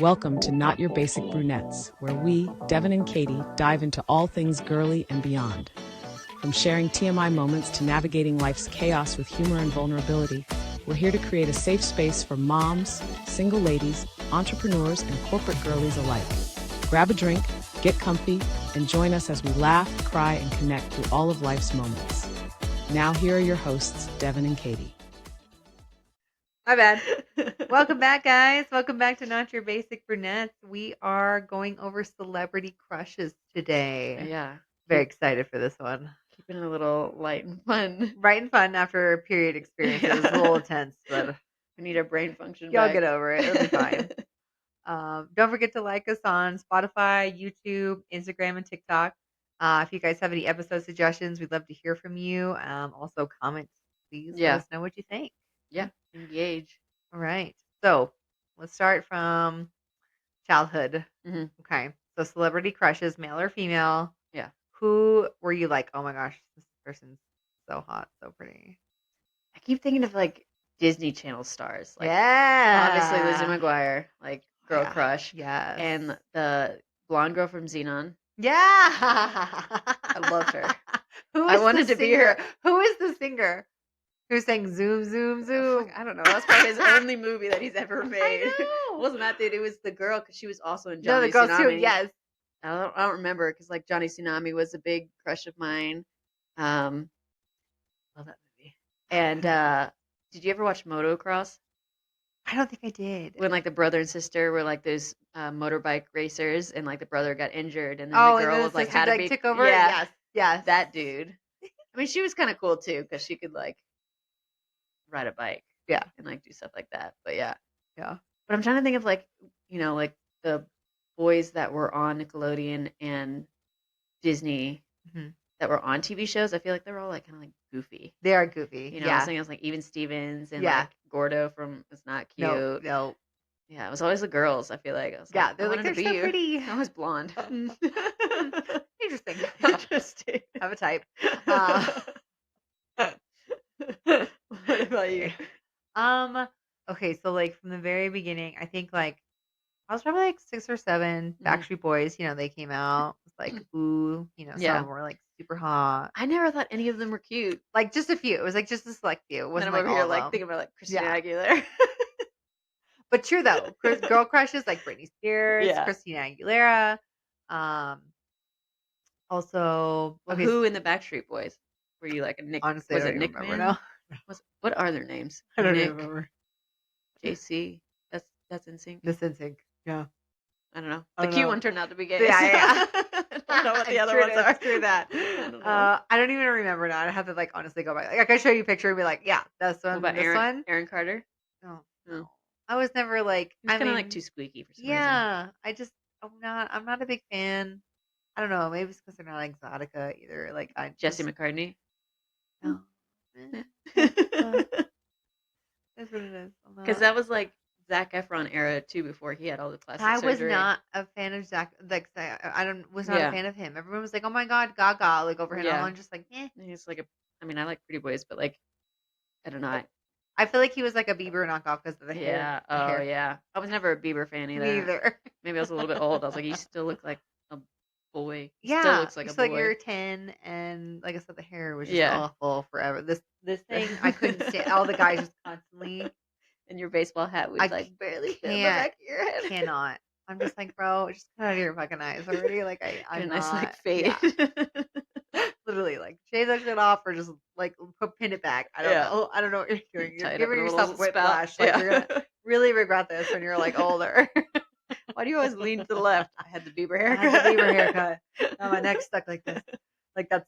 Welcome to Not Your Basic Brunettes, where we, Devin and Katie, dive into all things girly and beyond. From sharing TMI moments to navigating life's chaos with humor and vulnerability, we're here to create a safe space for moms, single ladies, entrepreneurs, and corporate girlies alike. Grab a drink, get comfy, and join us as we laugh, cry, and connect through all of life's moments. Now here are your hosts, Devin and Katie. My bad. Welcome back, guys. Welcome back to Not Your Basic Brunettes. We are going over celebrity crushes today. Yeah. Very excited for this one. Keeping it a little light and fun. Right and fun after period experience. It was a little intense, but We need our brain function y'all back. get over it. It'll be fine. Don't forget to like us on Spotify, YouTube, Instagram, and TikTok. If you guys have any episode suggestions, we'd love to hear from you. Also, comment. Please let us know what you think. Yeah, engage. All right. So let's start from childhood. Mhm. Okay. So celebrity crushes, male or female. Yeah. Who were you like, oh my gosh, this person's so hot, so pretty? I keep thinking of like Disney Channel stars. Like Yeah. obviously Lizzie McGuire, like girl Yeah. crush. Yes. And the blonde girl from Xenon. Yeah. I loved her. I wanted to be her. Who is the singer? Who sang Zoom, Zoom, Zoom? I don't know. That's probably his only movie that he's ever made. I know. Wasn't that dude? It was the girl because she was also in No, Johnny the girl Tsunami. too. Yes. I don't remember because like Johnny Tsunami was a big crush of mine. Love that movie. And did you ever watch Motocross? I don't think I did. When like the brother and sister were like those motorbike racers, and like the brother got injured, and then Oh, the girl and then was the like sister had to like be took over. Yeah, Yes. Yes. that dude. I mean, she was kind of cool too because she could like ride a bike, Yeah, and like do stuff like that. But yeah. yeah. But I'm trying to think of like like the boys that were on Nickelodeon and Disney Mhm. that were on TV shows. I feel like they were all like kind of like goofy. They are goofy. I was thinking it was like Even Stevens and Yeah. like Gordo from It's Not Cute. No. Yeah, it was always the girls. I feel like I was Yeah, like, they're I like, wanted they're to be so you. pretty. I was blonde. Interesting. Interesting. Have a type. What about you? Okay, so like from the very beginning, I think like I was probably like 6 or 7. Backstreet Boys, they came out. It's like, ooh, some Yeah. of them were like super hot. I never thought any of them were cute. Like just a few. It was like just a select few. It And wasn't I'm like over all here of like them. thinking about like Christina Yeah. Aguilera. But true though, girl crushes like Britney Spears, Yeah. Christina Aguilera. Also, Well, okay, who in the Backstreet Boys? Were you like a Nick? honestly, Was I it don't Nick even remember Man? now. What are their names? I don't Nick, even remember. JC. That's NSYNC. This NSYNC. Yeah. I don't know. I The don't cute know. one turned out to be gay. Yeah. I don't know what the It's other true, ones are. it's true that. I don't know. I don't even remember now. I'd have to like honestly go back. Like I could show you a picture and be like, yeah, that's What one. about This one. Aaron Carter? No, No. no. I was never like. He's I kind of mean, like too squeaky for some reason. yeah. I'm not a big fan. I don't know. Maybe it's because they're not exotica either. Like Jesse McCartney. No. Because That's what it is. that was like Zac Efron era too, before he had all the plastic I was surgery. not a fan of Zach. Like was not Yeah. a fan of him. Everyone was like, "Oh my god, Gaga!" Like over him. Yeah. I'm just like, eh. He's like I mean, I like Pretty Boys, but like, I don't know. I feel like he was like a Bieber knockoff because of the hair. Yeah. the Oh hair. yeah. I was never a Bieber fan either. Me either. Maybe I was a little bit old. I was like, you still look like a boy. He Yeah, still looks like a it's boy. like you're 10, and like I said, the hair was just Yeah. awful forever. This thing I couldn't stand. All the guys just constantly. And your baseball hat would I like barely fit in the can't- back of your head. Cannot. I'm just like, bro, just cut out of your fucking eyes already. Like I'm Get a nice not. like fade. Yeah. Literally, like shave that shit off, or just like pin it back. I don't Yeah. know. I don't know what you're doing. Tie You're it up giving in a yourself little spout. whiplash. Like Yeah. you're gonna really regret this when you're like older. Why do you always lean to the left? I had the Bieber I haircut. had the Bieber haircut. Now my neck's stuck like this. Like that's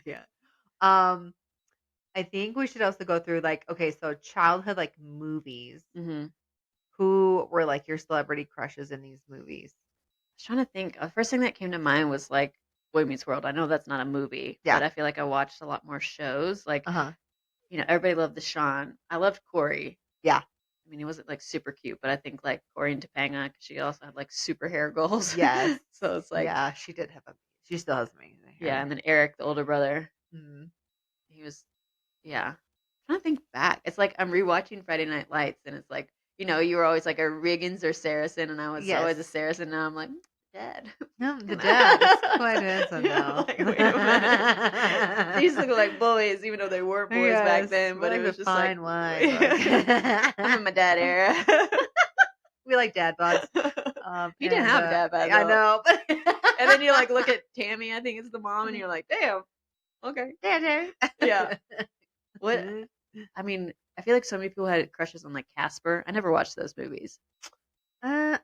yeah. I think we should also go through like, okay, so childhood like movies. Mm-hmm. Who were like your celebrity crushes in these movies? I was trying to think. The first thing that came to mind was like Boy Meets World. I know that's not a movie, Yeah. but I feel like I watched a lot more shows. Like, Uh-huh. Everybody loved the Sean. I loved Corey. Yeah. I mean, he wasn't like super cute, but I think like Corey and Topanga, 'cause she also had like super hair goals. Yes. So it's like, yeah, she still has amazing hair. yeah. And then Eric, the older brother, Mhm. he was, yeah. I'm trying to think back. It's like I'm rewatching Friday Night Lights, and it's like you were always like a Riggins or Saracen, and I was always a Yes. Saracen. Now I'm like, Dad. No, the dad. It's quite handsome Yeah, now. like, wait a minute. They used to look like boys, even though they weren't boys back Yes, then. we But it like was the just like, fine wine. Like. I'm in my dad era. We like dad bods. You didn't have dad bod, I though. know. But And then you like look at Tammy, I think it's the mom, and you're like, damn, okay. Dad. Yeah. What? I mean, I feel like so many people had crushes on like Casper. I never watched those movies.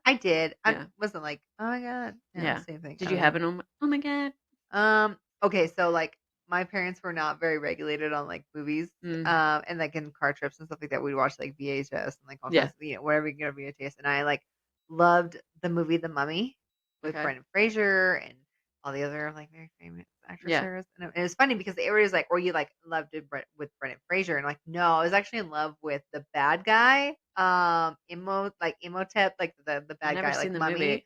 I did. I Yeah. wasn't like, oh my god. Yeah. Same thing. Did I you don't have know. an oh my god? Okay, so like my parents were not very regulated on like movies. Mm. And like in car trips and stuff like that, we'd watch like VHS and like all Yeah. kinds of, wherever you get a VHS. And I like loved the movie The Mummy with Okay. Brendan Fraser and all the other like very famous Yeah. actresses. And it was funny because the area was like, or you like loved it with Brendan Fraser, and like no, I was actually in love with the bad guy, Imhotep, like the bad never guy, seen like the Mummy. movie.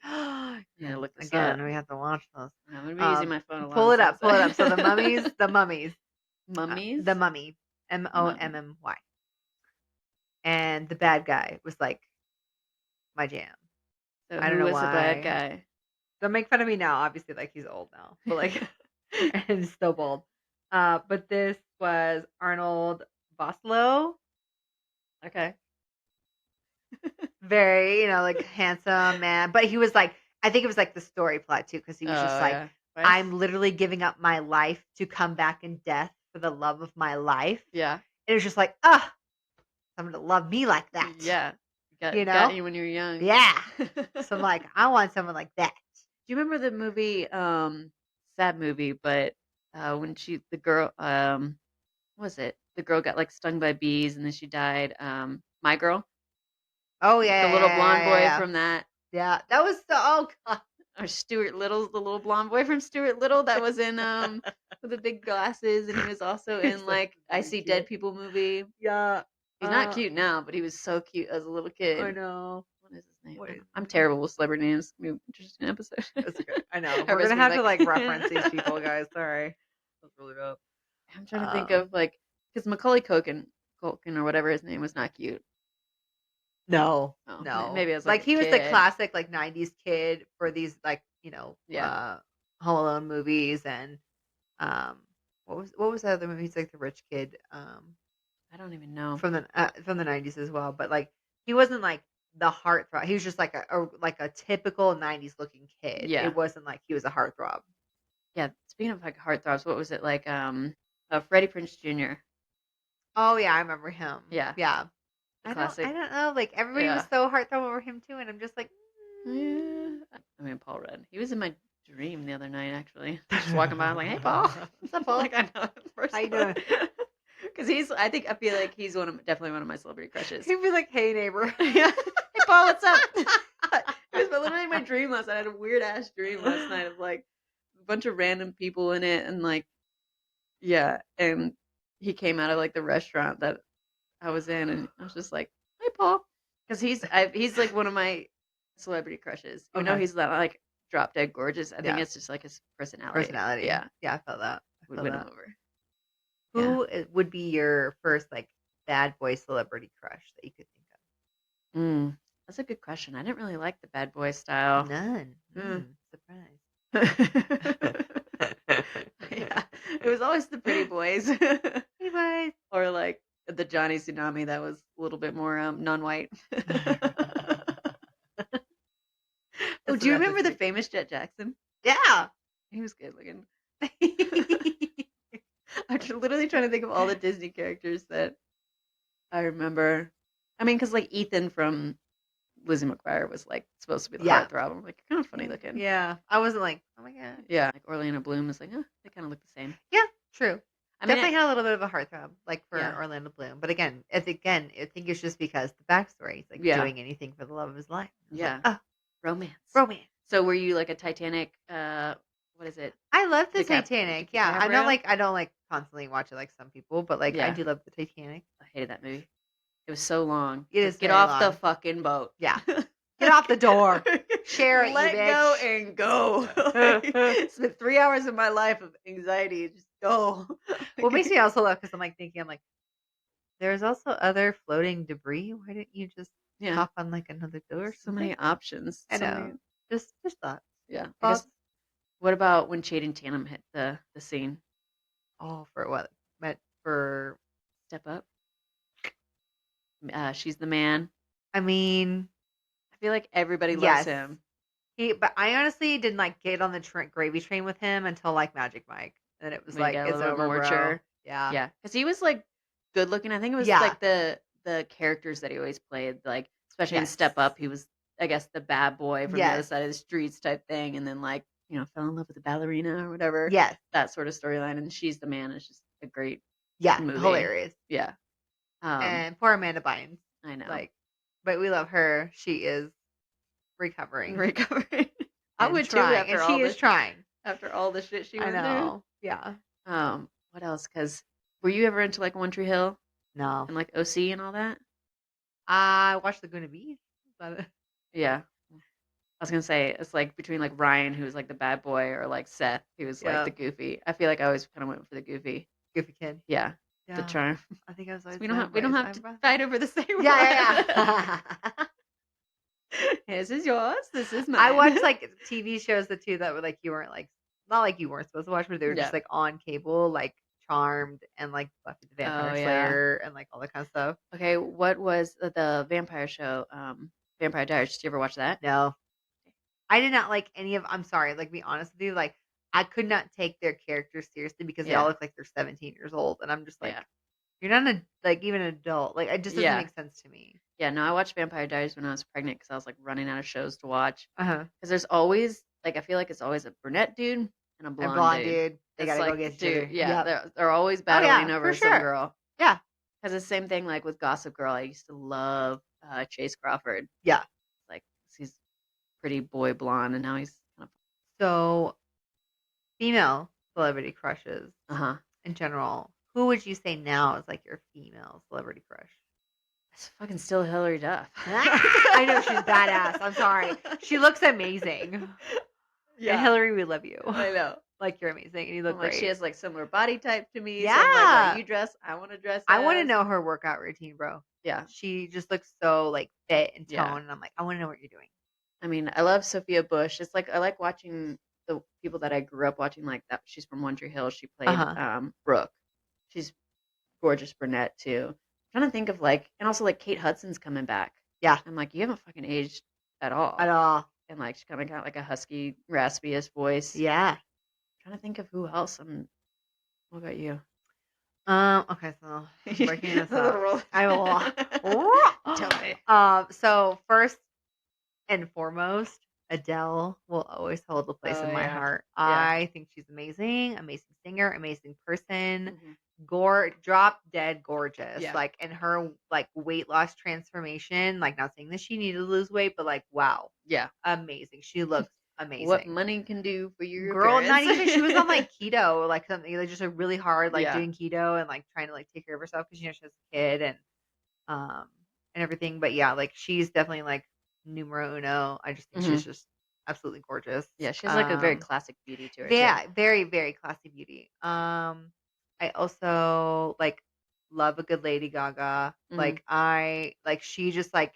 Yeah, look this Again, up. we have to watch those. I'm gonna be using my phone a lot. Pull it so up. So the mummies, Mummies. the Mummy, Mommy, and the bad guy was like my jam. So I don't who know was the bad why. guy? Don't make fun of me now. Obviously, like he's old now, but like and he's still bald. But this was Arnold Vosloo. Okay. Very, like handsome man. But he was like, I think it was like the story plot too, because he was just like, yeah. I'm literally giving up my life to come back in death for the love of my life. Yeah. And it was just like, someone to love me like that. Yeah. Got you when you were young. Yeah. So I'm like, I want someone like that. Do you remember the movie, sad movie, but when the girl, what was it? The girl got like stung by bees and then she died. My Girl, Oh yeah, the little blonde boy yeah. from that, Yeah, that was so. Oh god. or Stuart Little's the little blonde boy from Stuart Little that was in with the big glasses, and he was also He's in like like I really See cute. Dead People movie. Yeah. He's not cute now, but he was so cute as a little kid. I know. What is his name? What is I'm terrible with celebrity names. Maybe interesting episode. That's okay. I know. We're Everybody's gonna have be to like- like reference these people, guys. Sorry. That's really rough. I'm trying to think of like because Macaulay Culkin or whatever his name was not cute. No. Oh, No. maybe I was like like a he was the kid. classic like 90s kid for these like, Yeah. Home Alone movies and what was the other movie? He's like the rich kid I don't even know. from the 90s as well, but like he wasn't like the heartthrob. He was just like a typical 90s looking kid. Yeah. It wasn't like he was a heartthrob. Yeah. Speaking of like heartthrobs, what was it like? Freddie Prinze Jr. Oh yeah, I remember him. Yeah. Yeah. Classic. I don't know. Like everybody was so heartthrob over him too, and I'm just like, Yeah. I mean, Paul Rudd. He was in my dream the other night, actually. Just walking by, I'm like, hey, Paul. What's up, Paul? Like, I know. How you doing? Because I feel like he's definitely one of my celebrity crushes. He'd be like, hey neighbor. Yeah. Hey, Paul, what's up? It was literally my dream last night. I had a weird ass dream last night of like a bunch of random people in it, and like, yeah, and he came out of like the restaurant that I was in, and I was just like, "Hey, Paul," because he's like one of my celebrity crushes. Even though Okay. he's not like drop dead gorgeous, I think Yeah. it's just like his personality. Yeah, I felt that. Would win him over. Who would be your first like bad boy celebrity crush that you could think That's a good question. I didn't really like the bad boy style. of? None. Surprise. Yeah, it was always the pretty boys. Hey boys. Or like the Johnny Tsunami that was a little bit more non-white. Oh, do you remember the famous Jet Jackson? Yeah. He was good looking. I'm literally trying to think of all the Disney characters that I remember. I mean, because like Ethan from Lizzie McGuire was like supposed to be the heartthrob. I'm like, kind of funny looking. Yeah. I wasn't like, oh my god. Yeah, like Orlando Bloom was like, they kind of look the same. Yeah, true. I mean, Definitely had a little bit of a heartthrob, like for Orlando Bloom. But again, I think it's just because the backstory. He's like doing anything for the love of his life. Yeah. Like, romance. So were you like a Titanic? What is it? I love the DiCaprio. Titanic. Yeah, I don't like constantly watch it like some people, but like I do love the Titanic. I hated that movie. It was so long. It is Get very off the long. fucking boat. Yeah. Get off the door. Share it, Let you bitch. go and go. It's been 3 hours of my life of anxiety. Just go. What makes me also laugh because I'm like, there's also other floating debris. Why didn't you just Yeah. hop on like another door or So many something. options. I So know. many, Just thoughts. yeah. I guess. Thoughts. What about when Channing Tatum hit the scene? Oh, for what? But for Step Up. She's the man. I mean, I feel like everybody loves yes. him. But I honestly didn't like get on the gravy train with him until like Magic Mike, and it was When you like get a it's little bit over, more bro. mature. Yeah. Yeah, because he was like good looking. I think it was Yeah. like the characters that he always played, like especially in Yes. Step Up, he was, I guess, the bad boy from the other Yes. side of the streets type thing, and then like fell in love with the ballerina or whatever. Yes. That sort of storyline. And She's the Man is just a great Yeah. movie. Hilarious. Yeah. And poor Amanda Bynes. I know. Like, but we love her. She is recovering. I would too trying, after and all she is this trying. after all the shit she I went through. know. Yeah. What else? Because were you ever into like One Tree Hill No. and like OC and all that? I watched Laguna Beach. But Yeah. I was gonna say it's like between like Ryan, who was like the bad boy, or like Seth, who was like the goofy. I feel like I always kind of went for the goofy. Goofy kid. Yeah. Yeah. The charm. I think I was always. We don't have to fight over the same. Yeah. This is yours. This is mine. I watched like TV shows the two that were like you weren't like not like you weren't supposed to watch, but they were just Yeah. like on cable, like Charmed and like Buffy the Vampire Oh, yeah. Slayer and like all that kind of stuff. Okay, what was the vampire show? Vampire Diaries. Did you ever watch that? No, I did not like any of. I'm sorry, like be honest with you, like I could not take their characters seriously because they all Yeah. look like they're 17 years old, and I'm just like, Yeah. you're not like even an adult. Like it just doesn't Yeah. make sense to me. Yeah, no, I watched Vampire Diaries when I was pregnant because I was like running out of shows to watch. Uh-huh. Because there's always like I feel like it's always a brunette dude and a blonde dude. They It's gotta go like, get each dude, other. yeah, Yep. they're always Oh, battling yeah, over for some sure. girl. Yeah. Because the same thing like with Gossip Girl. I used to love Chase Crawford. Yeah. Like he's pretty boy blonde, and now he's kind of So, female celebrity crushes uh-huh. in general. Who would you say now is like your female celebrity crush? It's fucking still Hillary Duff. I know she's badass. I'm sorry. She looks amazing. Yeah. And Hillary, we love you. I know. Like you're amazing and you look Like great. she has like similar body type to me. Yeah. So I'm like, what you dress, I want to dress. I want to as. know her workout routine, bro. Yeah. She just looks so like fit and tone, Yeah. and I'm like, I want to know what you're doing. I mean, I love Sophia Bush. It's like I like watching the people that I grew up watching. Like that, she's from One Tree Hill. She played Brooke. She's gorgeous brunette too. I'm trying to think of like, and also like Kate Hudson's coming back. Yeah. I'm like, you haven't fucking aged at all. At all. And like, she kind of got like a husky, raspiest voice. Yeah. I'm trying to think of who else. What about you? Okay, so I'm breaking this up. I will. Tell me. So first and foremost, Adele will always hold a place in my heart. Yeah. I think she's amazing singer, amazing person. Mhm. Drop dead gorgeous. Yeah. Like, and her like weight loss transformation, like not saying that she needed to lose weight, but like wow. Yeah. Amazing. She looks amazing. What money can do for your girl, appearance. not even she was on like keto, like something like just a really hard, like Yeah. doing keto and like trying to like take care of herself because she has a kid and everything. But yeah, like she's definitely like numero uno. I just think she's just absolutely gorgeous. Yeah, she has like a very classic beauty to her. Yeah, too. very, very classy beauty. I also like love a good Lady Gaga. Like she just like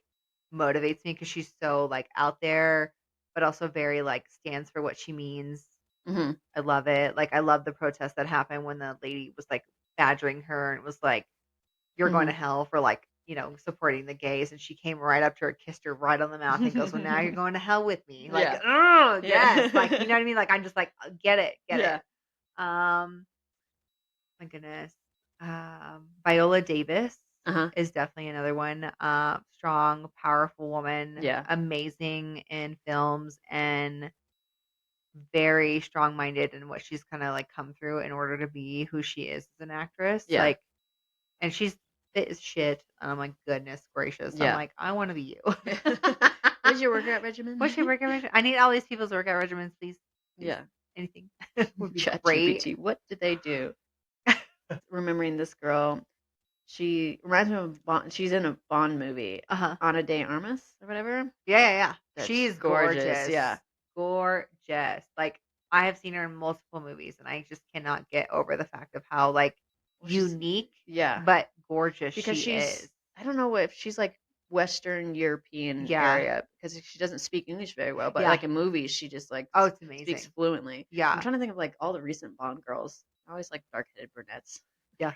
motivates me because she's so like out there, but also very like stands for what she means. Mm-hmm. I love it. Like I love the protest that happened when the lady was like badgering her and it was like, "You're going to hell for like supporting the gays," and she came right up to her, kissed her right on the mouth, and goes, "Well, now you're going to hell with me." Like, oh yes, like you know what I mean. Like I'm just like, get it. My goodness, Viola Davis is definitely another one. Strong, powerful woman. Yeah. Amazing in films and very strong-minded in what she's kind of like come through in order to be who she is as an actress. Yeah. Like, and she's fit as shit. And I'm like, goodness gracious. Yeah. I'm like, I want to be you. What's your workout regimen? What's your workout regimen? I need all these people's workout regimens, please. Yeah. Anything would be ChatGPT. great. What did they do? Remembering this girl, she reminds me of Bond. She's in a Bond movie, Ana de Armas or whatever. Yeah. That's She's gorgeous. Yeah. Gorgeous. Like I have seen her in multiple movies and I just cannot get over the fact of how like unique yeah, but gorgeous because she is. I don't know if she's like Western European Yeah. area because she doesn't speak English very well, but Yeah. like in movies, she just like Oh, it's speaks amazing. fluently. I'm Yeah. trying to think of like all the recent Bond girls. I always like dark-headed brunettes. Yeah.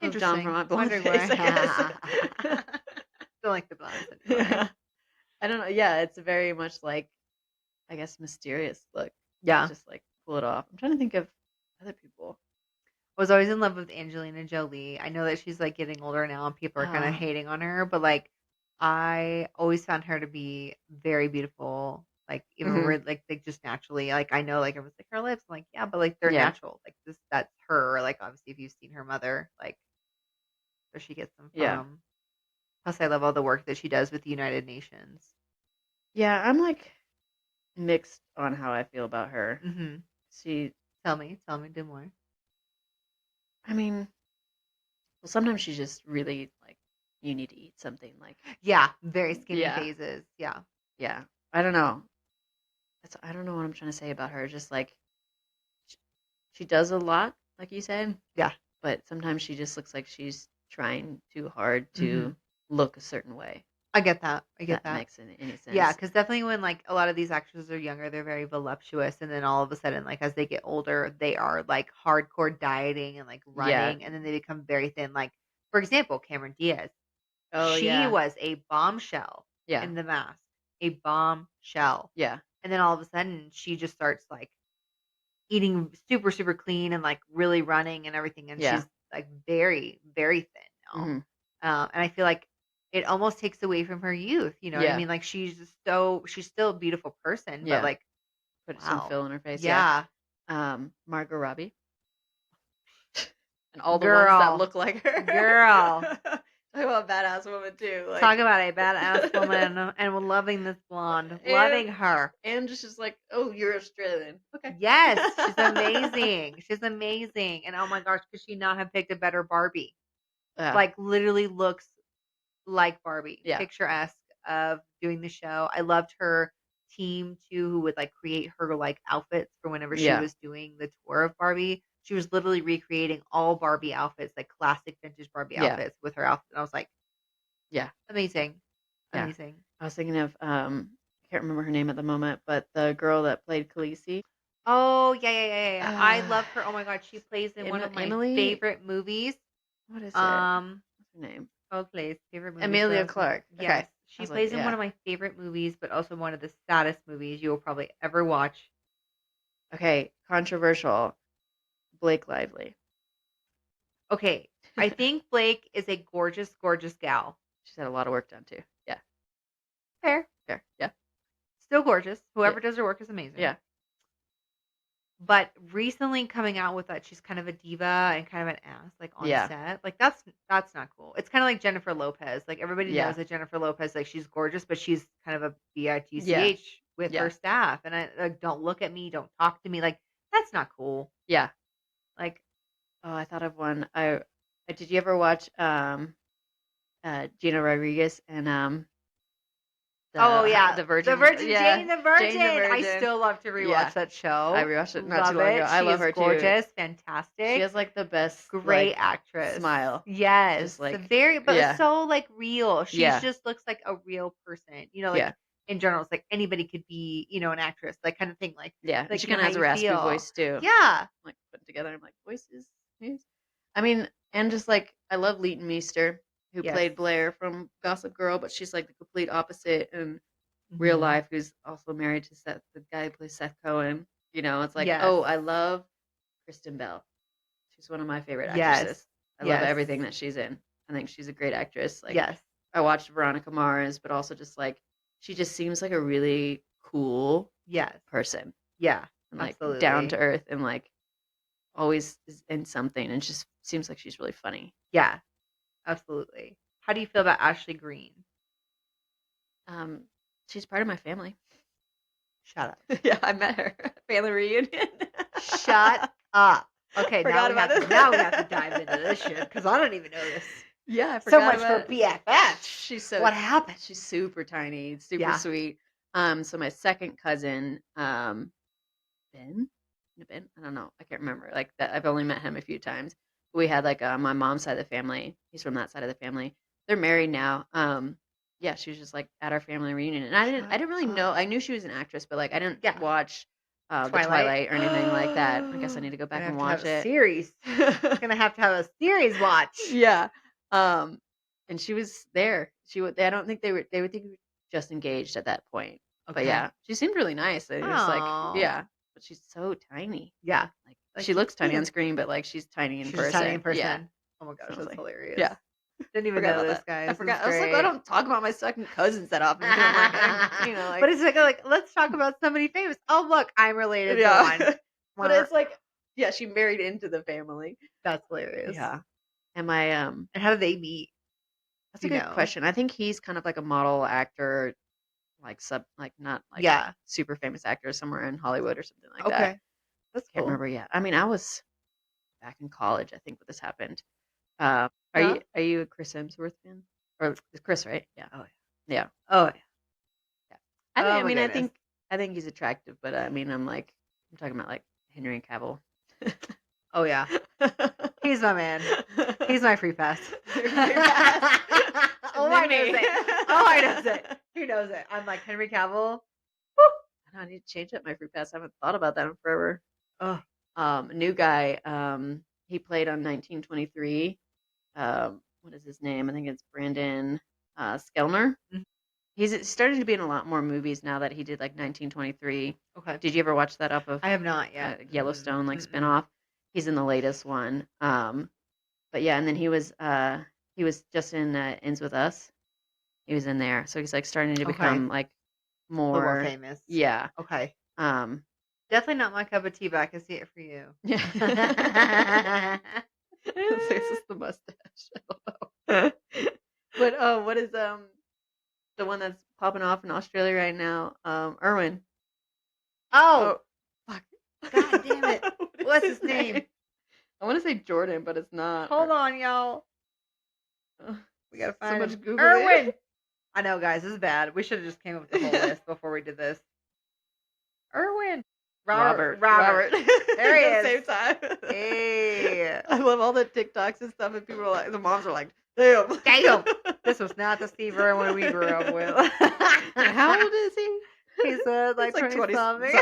Moved on from Interesting. my blonde Wondering face, I why. guess. Don't like the blondes anymore. Yeah. I don't know. Yeah, it's very much like, I guess, mysterious look. Yeah. Just like pull it off. I'm trying to think of other people. Was always in love with Angelina Jolie. I know that she's like getting older now and people are kind of Ah. hating on her, but like I always found her to be very beautiful. Like even Mhm. like just naturally. Like I know like everyone's like her lips. I'm like, yeah, but like they're Yeah. natural. Like this that's her. Like obviously if you've seen her mother, like where she gets them Yeah. from. Plus I love all the work that she does with the United Nations. Yeah, I'm like mixed on how I feel about her. Mm-hmm. She, Tell me, do more. I mean, well, sometimes she's just really like, you need to eat something. Like, Yeah, very skinny yeah, phases. Yeah. yeah. I don't know. I don't know what I'm trying to say about her. Just like, sh- she does a lot, like you said, Yeah. but sometimes she just looks like she's trying too hard Mm-hmm. to look a certain way. I get that. I If get that that. makes any Yeah, sense. because definitely when like a lot of these actors are younger, they're very voluptuous, and then all of a sudden, like as they get older, they are like hardcore dieting and like Yeah. running, and then they become very thin. Like for example, Cameron Diaz, Oh, she yeah. was a bombshell Yeah. in The Mask, a bombshell, Yeah. and then all of a sudden she just starts like eating super super clean and like really running and everything, and Yeah. she's like very very thin now. hmm And I feel like it almost takes away from her youth. You know what I Yeah. mean? Like she's still a beautiful person, but Yeah. like Put some wow, fill in her face. Yeah. yeah, Margot Robbie and all the ones that girl, look like her. girl. Talk about a badass woman too. Like, Talk about a badass woman, and we're loving this blonde, loving her. and just like, oh, you're Australian. Okay. Yes, she's amazing. She's amazing, and oh my gosh, could she not have picked a better Barbie? Yeah. Like literally looks like Barbie, Yeah. picturesque of doing the show. I loved her team too, who would like create her like outfits for whenever she Yeah. was doing the tour of Barbie. She was literally recreating all Barbie outfits, like classic vintage Barbie Yeah. outfits with her outfit. And I was like, Yeah. amazing. Yeah. Amazing. I was thinking of I can't remember her name at the moment, but the girl that played Khaleesi. Oh, yeah. I Uh, love her. Oh my god, she plays in one of my Emily. favorite movies. What is it? What's her name? Oh, plays favorite movies. Emilia Clarke. Okay. Yes, I she was plays like, in one yeah. of my favorite movies, but also one of the saddest movies you will probably ever watch. Okay, controversial. Blake Lively. Okay, I think Blake is a gorgeous, gorgeous gal. She's had a lot of work done too. Yeah. Fair, Fair. Yeah. still gorgeous. Yeah. Whoever does her work is amazing. Yeah. But recently coming out with that she's kind of a diva and kind of an ass, like on Yeah. set, like that's not cool. It's kind of like Jennifer Lopez. Like everybody Yeah. knows that Jennifer Lopez, like she's gorgeous, but she's kind of a Yeah. bitch with her Yeah. staff. And I like, don't look at me, don't talk to me. Like that's not cool. Yeah. Like Oh, I thought of one. Did you ever watch Gina Rodriguez and oh yeah, the Virgin? the Virgin, Yeah. Jane the Virgin. Jane the I Virgin. still love to rewatch Yeah. that show. I rewatched it not Love too long it. ago. I She love is her too. gorgeous, She fantastic, has like the best great like actress. smile. Yes, Just like very, but yeah. so like real. She Yeah. just looks like a real person. You know, like Yeah. in general, it's like anybody could be, you know, an actress, like kind of thing. Yeah. And Like she you know kind of how has a you raspy feel. voice too. Yeah. Like put together. I'm like voices. I mean, and just like I love Leighton Meester, who Yes. played Blair from Gossip Girl, but she's like the complete opposite in real Mhm. life. Who's also married to Seth, the guy who plays Seth Cohen. You know, it's like, Yes. oh, I love Kristen Bell. She's one of my favorite Yes. actresses. I love Yes. everything that she's in. I think she's a great actress. Like Yes. I watched Veronica Mars, but also just like she just seems like a really cool Yes. person Yeah. and like Absolutely. down to earth and like always is in something and just seems like she's really funny. Yeah. Absolutely. How do you feel about Ashley Green? She's part of my family. Shut up. Yeah, I met her. Family reunion. Shut up. Okay, now Forgot we, have about to, this. now we have to dive into this shit because I don't even know this. Yeah, I So forgot much about for BFF. She's so What happened? She's super tiny, super Yeah. sweet. So my second cousin, Ben, I don't know, I can't remember. Like that, I've only met him a few times. We had like my mom's side of the family. He's from that side of the family. They're married now. yeah, she was just like at our family reunion, and I didn't really know. I knew she was an actress, but like I didn't Yeah. watch the Twilight. Twilight or anything like that. I guess I need to go back Gonna and have to watch have a it. series. Gonna have to have a series watch. Yeah. And she was there. She would. I don't think they would think we were just engaged at that point. But Okay. yeah, she seemed really nice. It was like, Aw. yeah, but she's so tiny. Yeah. Like Like, she looks tiny yeah. on screen, but like she's tiny in She's person. just tiny in person. Yeah. Oh my gosh, So I was that's like, hilarious. yeah. Didn't even Forgot know about this, that. guys. I This forgot. is I was like, great. I don't talk about my second cousins that often. I'm like, but it's like, let's talk about somebody famous. Oh, look, I'm related to one. But it's like, yeah, she married into the family. That's hilarious. Yeah. And my And how did they meet? that's a good question. I think he's kind of like a model actor, like not like super famous actor somewhere in Hollywood or something like that. Okay. That's Can't cool. remember yet. I mean, I was back in college, I think, when this happened. Are you a Chris Hemsworth fan? Or it's Chris, right? Yeah. Oh Yeah. Oh yeah. I think he's attractive, but I mean, I'm talking about like Henry Cavill. Oh yeah. He's my man. He's my free pass. Oh, I knows it. Oh, I knows it. He knows it. I'm like Henry Cavill. I need to change up my free pass. I haven't thought about that in forever. Oh. New guy. He played on 1923. What is his name? I think it's Brandon Skellner. Mhm. He's starting to be in a lot more movies now that he did like 1923. Okay. Did you ever watch that off of? I have not yet. Yellowstone spinoff. He's in the latest one. But yeah, and then he was just in Ends with Us. He was in there, so he's like starting to become like more famous. Yeah. Okay. Definitely not my cup of tea, but I can see it for you. Yeah. This is the mustache. I don't know. But what is the one that's popping off in Australia right now? Irwin. Oh, fuck. God damn it. What's his name? I want to say Jordan, but it's not. Hold on, y'all. We gotta find so much Google. Irwin. I know, guys, this is bad. We should have just came up with the whole list before we did this. Irwin. Robert. There he is. At the same time. Hey. I love all the TikToks and stuff, and people are like, the moms are like, damn. This was not the Steve Irwin we grew up with. How old is he? He's like 20 something.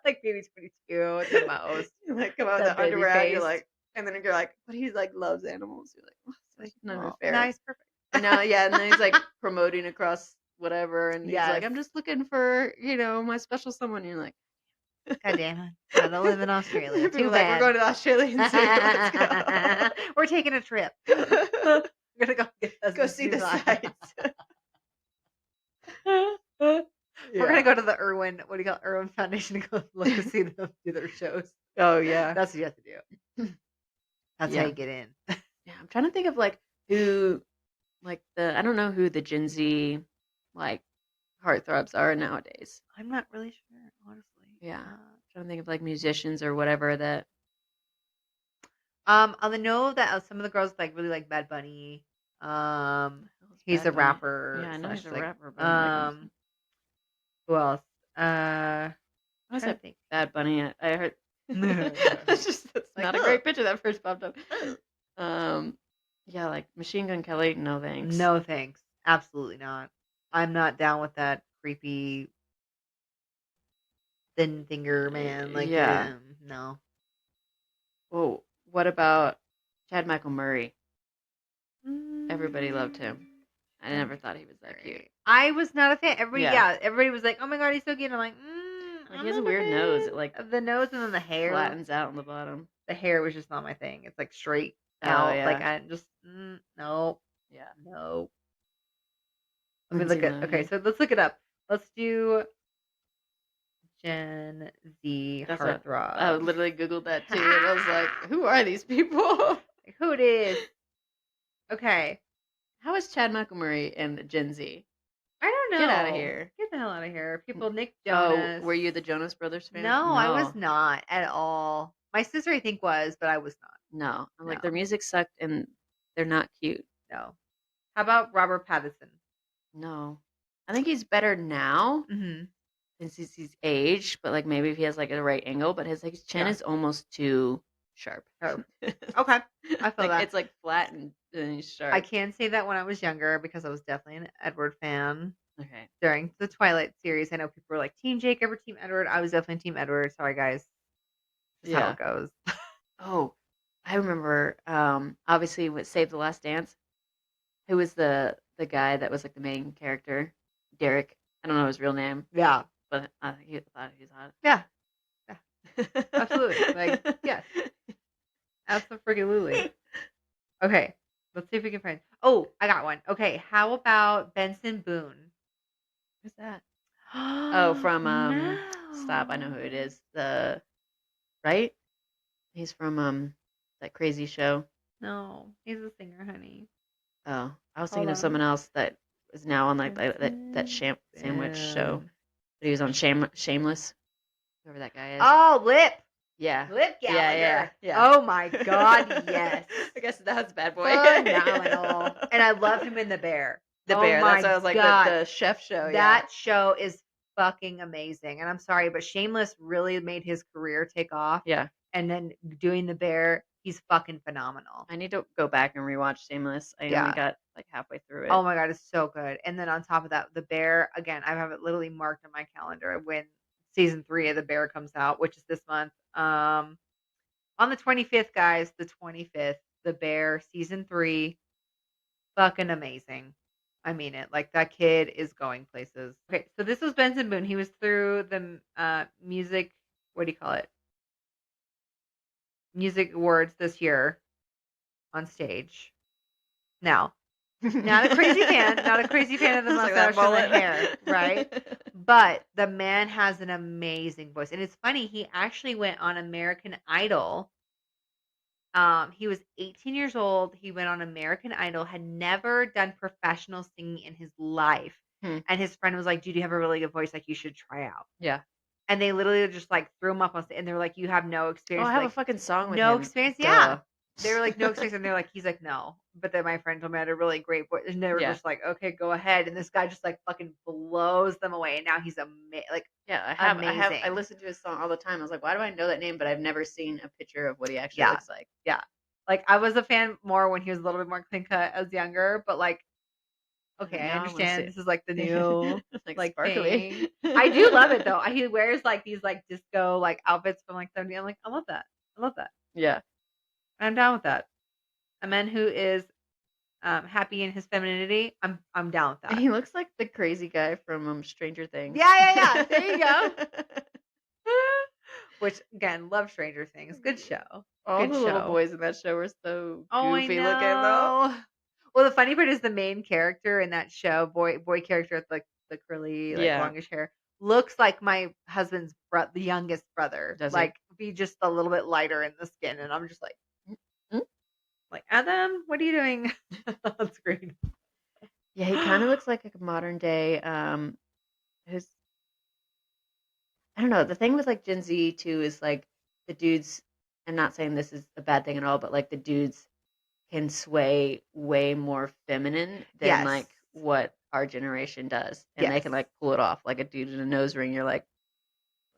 Like maybe 22 at the most. You like come out with That the underwear out, baby you're face. like, and then you're like, but he's like loves animals. You're like, that's not even fair. Nice, perfect. And now, yeah, and then he's like promoting across whatever, and he's like, Yes. I'm just looking for, my special someone. And you're like, God damn it. Gotta live in Australia. people Too are like, bad. we're going to Australia and see. Let's go. We're taking a trip. We're gonna go get us Go a see the Suzanne. sights. We're gonna go to the Irwin. What do you call it? Irwin Foundation to go look to see them do their shows. Oh yeah, That's what you have to do. That's how Yeah. you get in. yeah. I'm trying to think of like who, like I don't know who the Gen Z like heartthrobs are nowadays. I'm not really sure, honestly. Yeah, I'm trying to think of like musicians or whatever that. On the know that some of the girls like really like Bad Bunny. He's Bad a Bunny. rapper. Yeah, I know he's a like, rapper. But I'm like, who else? what is trying to that? think. Bad Bunny. I heard. That's Like, not a great picture that first popped up. Yeah, like Machine Gun Kelly. No thanks. No thanks. Absolutely not. I'm not down with that creepy thin finger man. Like, Yeah. no. Oh, what about Chad Michael Murray? Everybody loved him. I never thought he was that cute. I was not a fan. Yeah. Everybody was like, "Oh my god, he's so cute." I'm like, Like, I'm he has a not weird fan. nose. It like The nose and then the hair. flattens out on the bottom. The hair was just not my thing. It's like straight Oh, out. yeah. Like I just no, Yeah. no. Let me Lindsay look at. Lohan. Okay, so let's look it up. Let's do Gen Z That's heartthrob. I literally Googled that too, and I was like, who are these people? Like, who it is? Okay, How is Chad Michael Murray and Gen Z? I don't know. Get outta here. Get the hell out of here. People, Nick Jonas. Oh, were you the Jonas Brothers fan? No, I was not at all. My sister, I think, was, but I was not. No. I'm like, No. their music sucked and they're not cute. No. How about Robert Pattinson? No. I think he's better now Mm-hmm. since he's aged, but like maybe if he has like a right angle, but his chin Yeah. is almost too sharp. Oh. Okay. I feel Like, that. it's like flat and and then you I start. can say that when I was younger because I was definitely an Edward fan Okay. during the Twilight series. I know people were like Team Jacob or Team Edward. I was definitely Team Edward. Sorry, guys. That's how Yeah. it goes. Oh, I remember. Obviously, with Save the Last Dance. Who was the guy that was like the main character? Derek. I don't know his real name, Yeah. but I thought he was hot. Yeah. Yeah. Absolutely. Like, yes. Absolutely. Okay. Let's see if we can find. Oh, I got one. Okay. How about Benson Boone? Who's that? Oh, from No. Stop. I know who it is. The right? He's from that crazy show. No. He's a singer, honey. Oh, I was Hold thinking of on. someone else that is now on like that sandwich show. Boone. But he was on Shameless. Whoever that guy is. Oh, Lip. Yeah. Lip Gallagher. Yeah. Oh my God, yes. I guess that's Bad Boy. Phenomenal. And I love him in The Bear. The Oh Bear. my That's what I was like. God. The chef show. That show is fucking amazing. And I'm sorry, but Shameless really made his career take off. Yeah. And then doing The Bear, he's fucking phenomenal. I need to go back and rewatch Shameless. I Yeah. only got like halfway through it. Oh my God, it's so good. And then on top of that, The Bear, again, I have it literally marked on my calendar when season 3 of The Bear comes out, which is this month. On the 25th, guys, the 25th, The Bear season 3, fucking amazing. I mean it. Like that kid is going places. Okay, so this was Benson Boone. He was through the music, what do you call it? Music awards this year on stage. Now, not a crazy fan, not a crazy fan of the It's like that mustache and the mullet. hair, right? But the man has an amazing voice. And it's funny, he actually went on American Idol. He was 18 years old. He went on American Idol, had never done professional singing in his life. Hmm. And his friend was like, dude, you have a really good voice. Like, you should try out. Yeah. And they literally just like threw him up on stage and they were like, you have no Oh, experience. I have like, a fucking song with no him. experience. Duh. Yeah. They were like, no experience. And they're like, he's like, no. But then my friend told me I had a really great voice. And they were Yeah. just like, okay, go ahead. And this guy just like fucking blows them away. And now he's like, Yeah, I amazing. listen to his song all the time. I was like, why do I know that name? But I've never seen a picture of what he actually Yeah. looks like. yeah. Like I was a fan more when he was a little bit more clean cut as younger, but like, okay, I Now I wanna see understand it. this is like the new like sparkly. thing. I do love it though. He wears like these like disco like outfits from like 70. I'm like, I love that. I love that. Yeah. I'm down with that. A man who is happy in his femininity, I'm down with that. He looks like the crazy guy from Stranger Things. Yeah. There you go. Which again, love Stranger Things. Good show. All Good the little show. boys in that show were so Oh, I goofy looking though. know. Well, the funny part is the main character in that show, boy character with like the curly, like Yeah. longish hair, looks like my husband's the youngest brother. Does he? Like be just a little bit lighter in the skin, and I'm just like, Mm. like Adam, what are you doing on screen? Yeah, he kind of looks like a modern day who's I don't know. The thing with like Gen Z too is like the dudes, I'm not saying this is a bad thing at all, but like the dudes can sway way more feminine than Yes. like what our generation does. And they can like pull it off. Like a dude in a nose ring, you're like,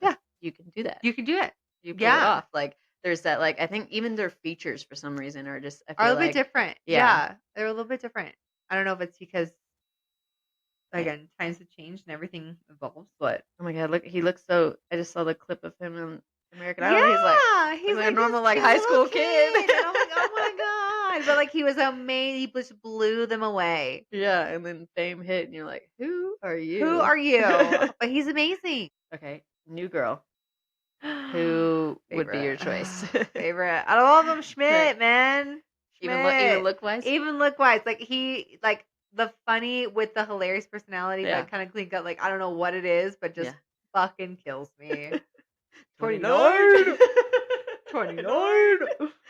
yeah, you can do that. You can do it. You pull it Yeah. off. Like there's that like I think even their features for some reason are just I Are a feel little like bit different. yeah. Yeah, they're a little bit different. I don't know if it's because again times have changed and everything evolves, but Oh my god, look he looks so I just saw the clip of him in American Idol. He's like a normal this like cute high little school kid. And I'm like, oh my god! But like he was amazing. He just blew them away. Yeah, and then fame hit, and you're like, "Who are you? Who are you? But he's amazing. Okay, new girl. Who would be your choice? Favorite out of all of them, Schmidt, man. even Schmidt. look wise. Even look wise. Like he like the funny with the hilarious personality, Yeah. but kind of clean cut. Like I don't know what it is, but just fucking kills me. 29. 29.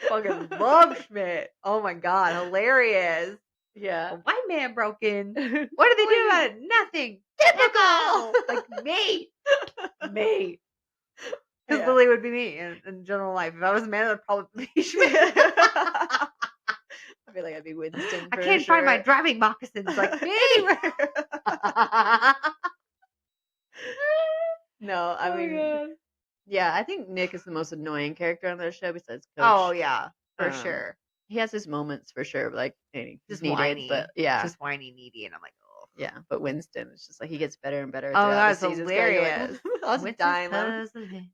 Fucking love Schmidt. Oh my god, hilarious. Yeah. A white man broke in. What did they do about it? Nothing. Typical. Like me. Me. Because Yeah. Lily would be me in general life. If I was a man, I'd probably be Schmidt. I feel like I'd be Winston. I can't find my driving moccasins like me. No, I mean, God. yeah, I think Nick is the most annoying character on their show besides Coach. Oh yeah, for Um, sure. he has his moments for sure. Like he's Just needed, whiny. but yeah, Just whiny, needy. And I'm like, oh. yeah. But Winston, it's just like he gets better and better Oh, throughout the that's seasons. You're hilarious. like, I was Winston's dying laughing. cousin.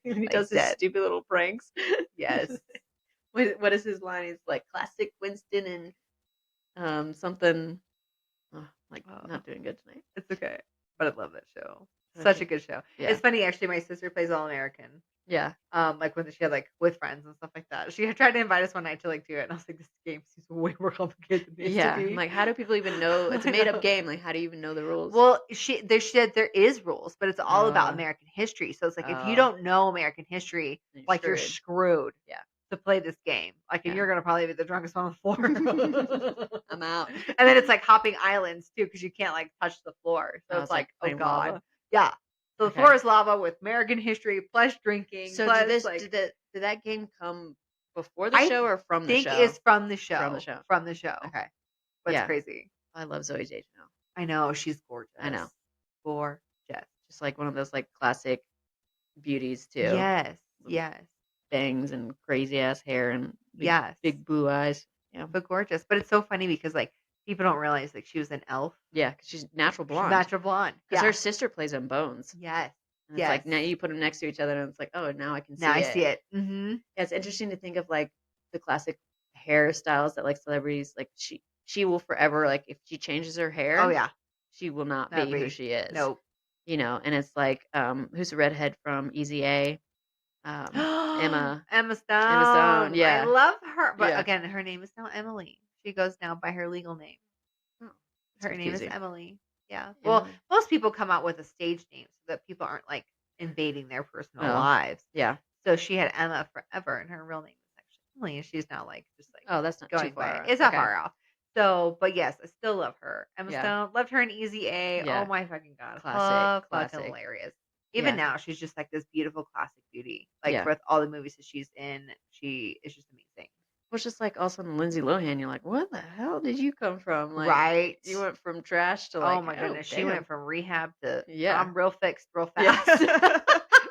When he Like does his dead. stupid little pranks. Yes. What is his line? He's like classic Winston and something. Oh, like Oh. not doing good tonight. It's okay. But I love that show. Okay. Such a good show. Yeah. It's funny, actually, my sister plays All American. Yeah. Like when she had like with friends and stuff like that. She had tried to invite us one night to like do it, and I was like, this game seems way more complicated than it needs Yeah. to be. I'm like, how do people even know? It's a I made up know. game. Like, how do you even know the rules? Well, there is rules, but it's all about American history. So it's like if you don't know American history, Then you're like you're screwed. Yeah. To play this game, like, and Yeah. you're gonna probably be the drunkest one on the floor. I'm out. And then it's like hopping islands too, because you can't like touch the floor. So Oh, it's it's like like, oh plain god, lava? yeah. So the Okay. floor is lava with American history plus drinking. So plus, did this like, did that game come before the I show or from the think show? it's from the show. From the show. From the show. Okay. But Yeah. it's crazy. I love Zoe Deschanel. I know, she's gorgeous. I know. Gorgeous. Just like one of those like classic beauties too. Yes. With Yes. bangs and crazy ass hair and Yes. big blue eyes. Yeah. But gorgeous. But it's so funny because like people don't realize like she was an elf. Yeah, because she's natural blonde. She's natural blonde. Because Yeah. her sister plays on Bones. Yes. And it's like now you put them next to each other and it's like, oh, now I can see Now it. I see it. Mm-hmm. Yeah, it's interesting to think of like the classic hairstyles that like celebrities like she will forever like if she changes her hair. Oh yeah. She will not Not be who she is. Nope. You know, and it's like who's the redhead from Easy A? Emma Stone. Yeah. I love her. But Yeah. again, her name is now Emily. She goes now by her legal name. Oh, Her name is confusing. Emily. Yeah. Well, Emily. most people come out with a stage name so that people aren't like invading their personal lives. Yeah. So she had Emma forever, and her real name is actually Emily, and she's now like just like Oh, that's not too going far. by. off. It's not Okay. far off. So, but yes, I still love her. Emma Yeah. Stone, loved her in Easy A. Yeah. Oh my fucking god, Classic, fucking classic. hilarious. Even Yeah. now, she's just like this beautiful classic beauty. Like Yeah. with all the movies that she's in, she is just amazing. Well, it's just like all of a sudden Lindsay Lohan, you're like, what the hell did you come from? Like, Right? You went from trash to like, Oh my goodness, she damn. went from rehab to Yeah. I'm real fixed, real Yeah. fast.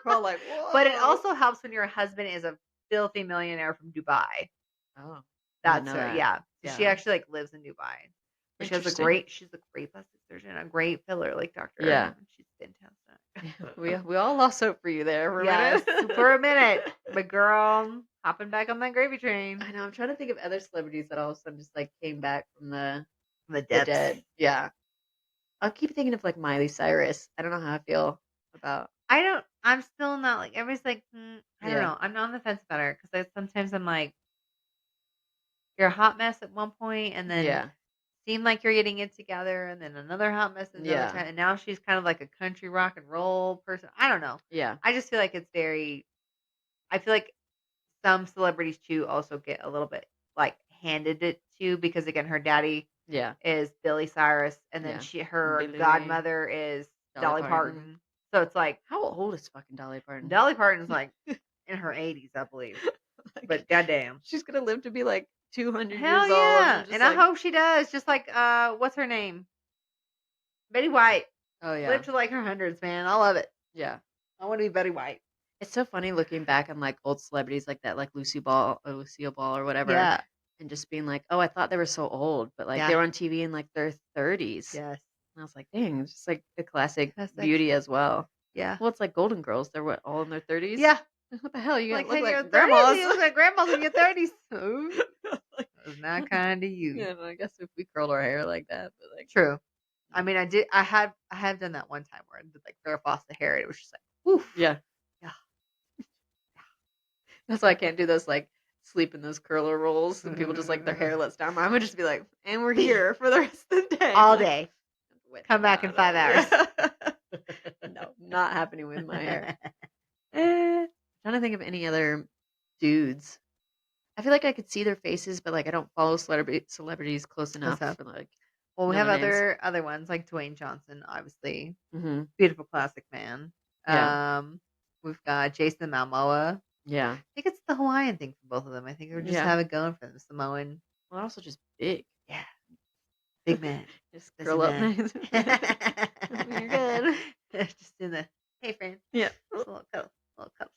We're all like, whoa. But it also helps when your husband is a filthy millionaire from Dubai. Oh, That's know her. that. Yeah. So she Yeah. actually like lives in Dubai. But she's a Interesting. great plastic surgeon, a great filler like doctor. Yeah. She's fantastic. we all lost hope for you there for a Yes, minute. for a minute. But girl, hopping back on that gravy train. I know. I'm trying to think of other celebrities that all of a sudden just like came back from the depths. dead. Yeah. I'll keep thinking of like Miley Cyrus. I don't know how I feel about. I'm still not like, everybody's like, I don't Yeah. know. I'm not on the fence about her because sometimes I'm like, you're a hot mess at one point and then Yeah. seemed like you're getting it together and then another hot mess another Yeah. time. And now she's kind of like a country rock and roll person. I don't know. Yeah. I just feel like I feel like some celebrities too also get a little bit like handed it to because again, her daddy Yeah. is Billy Cyrus and then Yeah. her Billy. godmother is Dolly Parton. So it's like How old is fucking Dolly Parton? Dolly Parton's like in her 80s, I believe. Like, But goddamn. she's gonna live to be like 200 Hell years old. yeah. just And like, I hope she does. Just like what's her name? Betty White. Oh yeah. Live to like her hundreds, man. I love it. Yeah. I want to be Betty White. It's so funny looking back on like old celebrities like that, like Lucille Ball or whatever. Yeah. And just being like, oh, I thought they were so old, but like Yeah. they were on TV in like their 30s. Yes. And I was like, dang, it's just like a classic Classic. beauty as well. Yeah. Well, it's like Golden Girls. They're what, all in their 30s? Yeah. What the hell? You Like, look in your like 30s, grandmas. you look like grandmas in your 30s. Ooh, that was not kind to you. Yeah, I guess if we curled our hair like that, but like True. I mean, I have done that one time where I did like Farrah Fawcett hair. And it was just like, woof. yeah. Yeah. That's why I can't do those like sleep in those curler rolls and people just like their hair lets down. Mine would just be like, and we're here for the rest of the day. All Like, day. wet Come back in 5 hours. No, not happening with my hair. I'm trying to think of any other dudes. I feel like I could see their faces, but like I don't follow celebrities close enough enough. for like. Well, we know have their names. other ones like Dwayne Johnson, obviously. Mm-hmm. Beautiful classic man. Yeah. We've got Jason Momoa. Yeah. I think it's the Hawaiian thing for both of them. I think they just Yeah. have it going for them. Samoan. Well, also just big. Yeah. Big man. Just Busy curl up man. nice. You're good. Just in the, hey friend. Yeah. Just a little cup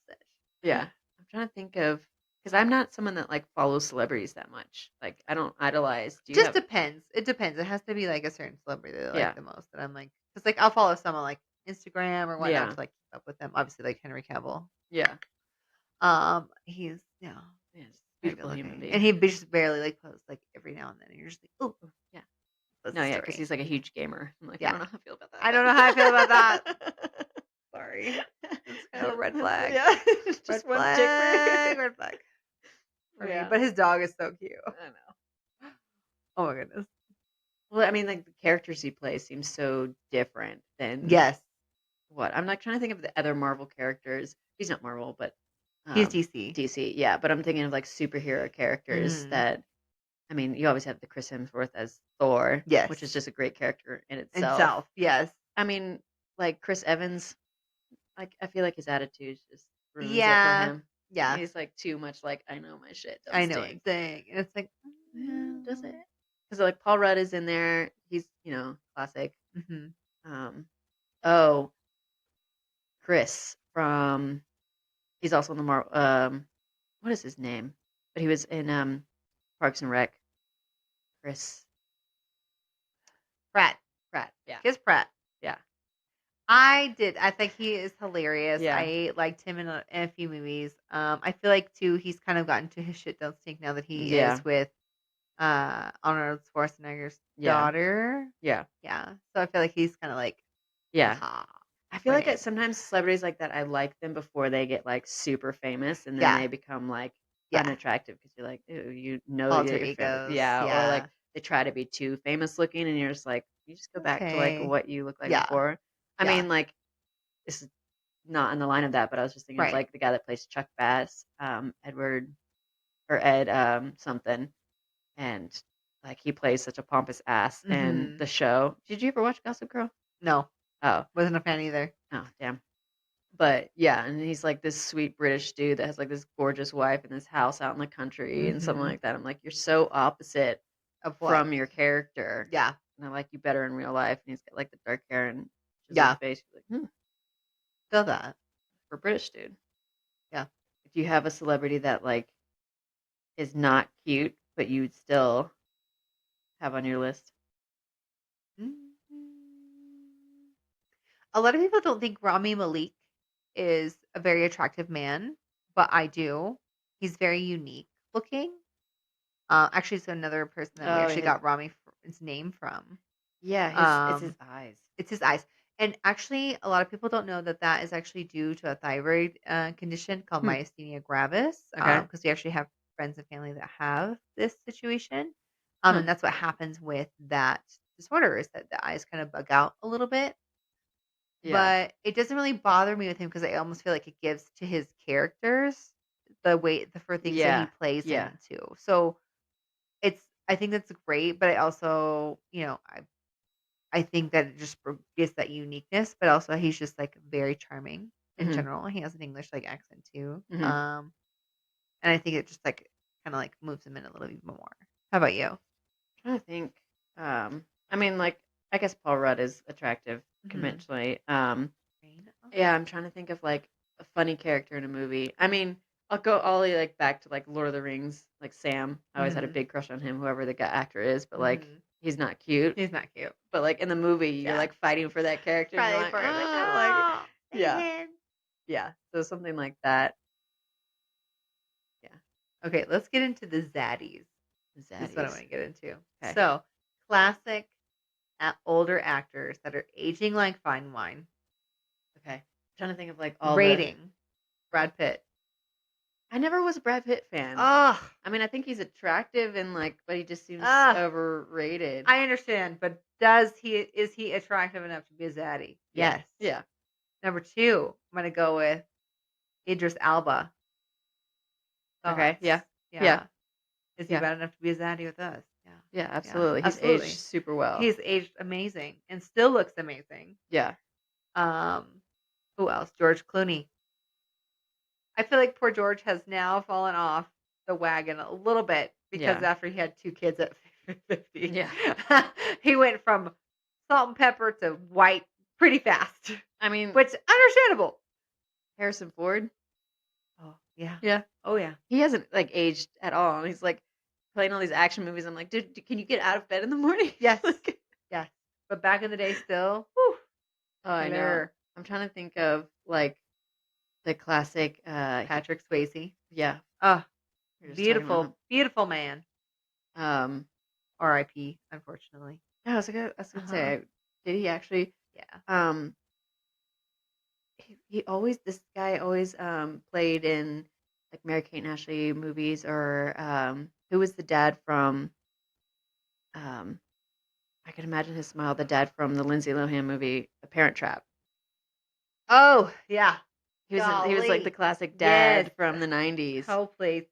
session. Yeah. I'm trying to think of. Because I'm not someone that like follows celebrities that much. Like I don't idolize. Do you Just have? depends. It depends. It has to be like a certain celebrity that I Yeah, like the most. That I'm like, because like I'll follow some on like Instagram or whatnot yeah, to like keep up with them. Obviously, like Henry Cavill. yeah. He's Yeah, just very good beautiful human looking, being. and he just barely like posts like every now and then, and you're just like, oh, Oh, yeah. that's No, the yeah, because story. he's like a huge gamer. I'm like, I Yeah, don't know how I feel about that. I don't know how I feel about that. Sorry, it's kind of a red flag. Yeah, it's Red just one tick flag. for Red flag for me. Yeah, But his dog is so cute. I know. Oh my goodness. Well, I mean, like the characters he plays seem so different than Yes, what I'm like trying to think of the other Marvel characters. He's not Marvel, but he's um, DC. DC. Yeah, but I'm thinking of like superhero characters Hmm. that. I mean, you always have the Chris Hemsworth as Thor, Yes, which is just a great character in itself. himself. Yes. I mean, like Chris Evans, like I feel like his attitude just ruins it for Yeah. him. Yeah. He's like too much like I know my shit don't I know what you're stink. saying. And it's like, Yeah, does it? Because like Paul Rudd is in there. He's classic. mm-hmm. Um, oh, Chris from he's also in the what is his name? But he was in Parks and Rec. Chris Pratt. Yeah, Chris Pratt. yeah, I did. I think he is hilarious. yeah, I liked him in a few movies. I feel like too he's kind of gotten to his shit don't stink now that he yeah, is with Arnold Schwarzenegger's yeah, daughter. yeah, Yeah. So I feel like he's kind of like, yeah. haha, I feel for like him. sometimes celebrities like that, I like them before they get like super famous, and then Yeah. they become like Yeah. unattractive because you're like, ooh, you know Alter that you're famous, egos. yeah, or like Yeah. they try to be too famous looking, and you're just like, you just go back to like Okay. what you look like Yeah. before. I Yeah. mean, like this is not in the line of that, but I was just thinking of Right. like the guy that plays Chuck Bass, Ed something, and like he plays such a pompous ass in Mm-hmm. the show. Did you ever watch Gossip Girl? No, Oh, wasn't a fan either. oh, damn. But yeah, and he's like this sweet British dude that has like this gorgeous wife and this house out in the country and something Mm-hmm. like that. I'm like, you're so opposite Of what? from your character. Yeah. And I like you better in real life. And he's got like the dark hair and Yeah. chiseled face. You're like, Feel that. for British dude. Yeah. If you have a celebrity that like is not cute, but you'd still have on your list. A lot of people don't think Rami Malek is a very attractive man, but I do. He's very unique looking. Actually, it's another person that we Oh, actually got his name from. yeah, it's his eyes. It's his eyes. And actually, a lot of people don't know that that is actually due to a thyroid condition called Hmm. myasthenia gravis. Okay. Because we actually have friends and family that have this situation. Huh. And that's what happens with that disorder is that the eyes kind of bug out a little bit. Yeah. But it doesn't really bother me with him because I almost feel like it gives to his characters for things that he Yeah. plays Yeah. into. So I think that's great, but I also, I think that it just gives that uniqueness, but also he's just like very charming in Hmm. general. He has an English like accent too. Hmm. And I think it just like kind of like moves him in a little bit more. How about you? Trying to think. I mean, like, I guess Paul Rudd is attractive Mhm. conventionally. Rain? Oh. Yeah, I'm trying to think of like a funny character in a movie. I mean, I'll go all the way like back to like Lord of the Rings, like Sam. I always had a Mhm. big crush on him, whoever the guy actor is, but like Mhm. he's not cute. He's not cute. But like in the movie, you're Yeah. like fighting for that character. And you're like, Probably for like, "Ah," oh, yeah, Nathan." yeah. So something like that. Yeah, Okay, let's get into the zaddies. This is what I Zaddies. want to get into. Okay. So, classic older actors that are aging like fine wine. Okay. I'm trying to think of like all Rating. Brad Pitt. I never was a Brad Pitt fan. Oh, I mean, I think he's attractive and like, but he just seems overrated. I understand, but is he attractive enough to be a zaddy? Yeah. Yes. Yeah. Number 2, I'm gonna go with Idris Elba. Okay. Thoughts? Yeah. Yeah. Yeah. Is he Yeah. bad enough to be a zaddy with us? Yeah. Yeah. Absolutely. He's Absolutely. aged super well. He's aged amazing and still looks amazing. Yeah. Who else? George Clooney. I feel like poor George has now fallen off the wagon a little bit because Yeah. after he had 2 kids at 50, Yeah. he went from salt and pepper to white pretty fast, I mean, which understandable. Harrison Ford. Oh, Yeah. Yeah. Oh yeah. He hasn't like aged at all. And he's like playing all these action movies. I'm like, dude, can you get out of bed in the morning? Yes. Like, Yes. But back in the day, still. Whew, oh, I know. Killer. I'm trying to think of like the classic. Patrick Swayze. Yeah, Oh, we were just talking about beautiful, him. beautiful man. R.I.P. Unfortunately. Yeah, I was gonna Uh-huh. say, did he actually? Yeah. This guy always played in like Mary Kate and Ashley movies, or who was the dad from um I can imagine his smile, the dad from the Lindsay Lohan movie The Parent Trap. Oh yeah. He was like the Golly. classic Yes. dad from the 90s. Hopefully.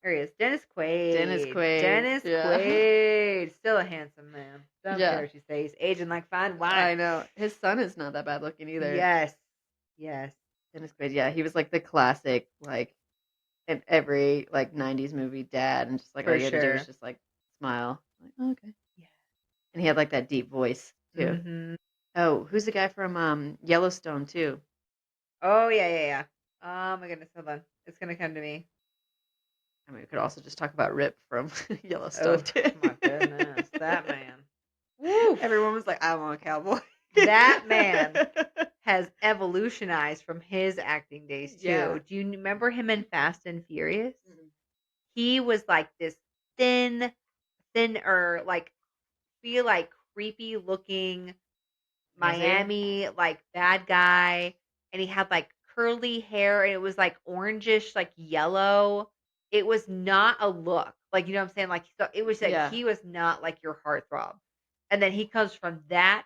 There he is. Dennis Quaid. Dennis Quaid. Dennis Yeah. Quaid. Still a handsome man. Don't Yeah. care what you say. He's aging like fine wine. I know. His son is not that bad looking either. Yes. Yes. Dennis Quaid, yeah, he was like the classic, like in every like 90s movie dad, and just like all For you had to do was sure. just like smile. Like, oh, okay. Yeah. And he had like that deep voice too. Mm-hmm. Oh, who's the guy from Yellowstone too? Oh yeah. Oh my goodness. Hold on. It's gonna come to me. I mean, we could also just talk about Rip from Oh Yellowstone too. my goodness. That man. Woo. Everyone was like, I want a cowboy. That man has evolutionized from his acting days too. Yeah. Do you remember him in Fast and Furious? Mhm. He was like this thinner, like feel like creepy looking Miami like bad guy, and he had like curly hair, and it was like orangish, like yellow. It was not a look, like you know what I'm saying. Like so, it was like Yeah. he was not like your heartthrob, and then he comes from that